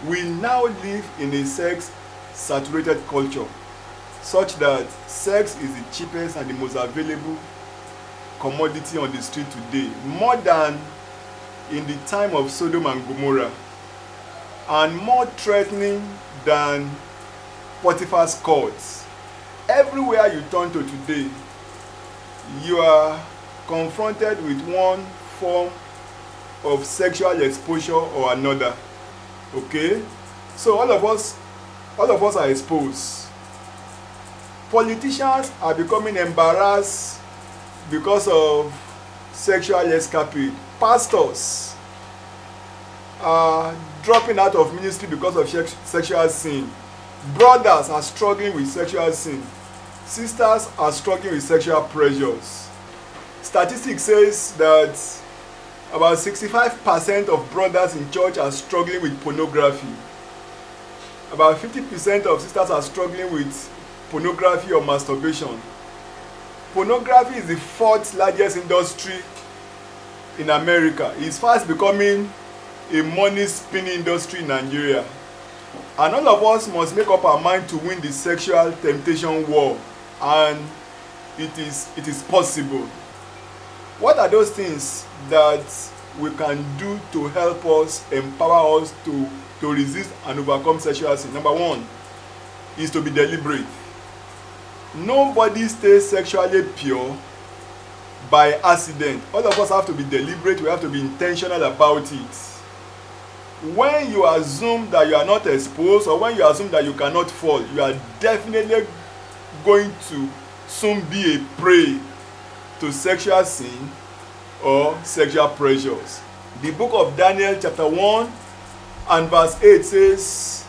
We now live in a sex-saturated culture, such that sex is the cheapest and the most available commodity on the street today, more than in the time of Sodom and Gomorrah, and more threatening than Potiphar's courts. Everywhere you turn to today, you are confronted with one form of sexual exposure or another. Okay, so all of us are exposed. Politicians are becoming embarrassed because of sexual escapade. Pastors are dropping out of ministry because of sexual sin. Brothers are struggling with sexual sin. Sisters are struggling with sexual pressures. Statistics says that about 65% of brothers in church are struggling with pornography. About 50% of sisters are struggling with pornography or masturbation. Pornography is the fourth largest industry in America. It's fast becoming a money-spinning industry in Nigeria. And all of us must make up our mind to win the sexual temptation war. And it is possible. What are those things that we can do to help us, empower us to resist and overcome sexual sin? Number one is to be deliberate. Nobody stays sexually pure by accident. All of us have to be deliberate. We have to be intentional about it. When you assume that you are not exposed, or when you assume that you cannot fall, you are definitely going to soon be a prey to sexual sin or sexual pressures. The book of Daniel chapter 1 and verse 8 says,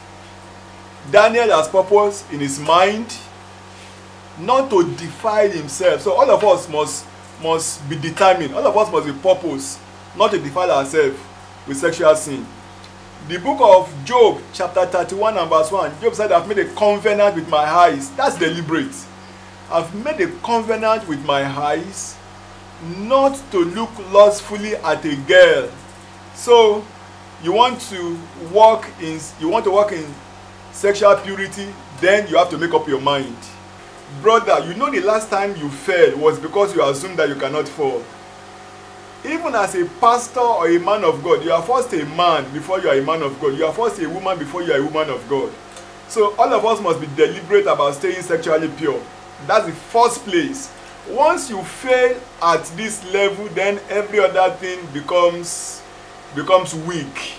Daniel has purpose in his mind not to defile himself. So all of us must be determined. All of us must be purpose not to defile ourselves with sexual sin. The book of Job chapter 31 and verse 1, Job said, I've made a covenant with my eyes. That's deliberate. I've made a covenant with my eyes not to look lustfully at a girl. So you want to walk in sexual purity, then you have to make up your mind. Brother, you know the last time you fell was because you assumed that you cannot fall. Even as a pastor or a man of God, you are first a man before you are a man of God. You are first a woman before you are a woman of God. So all of us must be deliberate about staying sexually pure. That's the first place. Once you fail at this level, then every other thing becomes weak.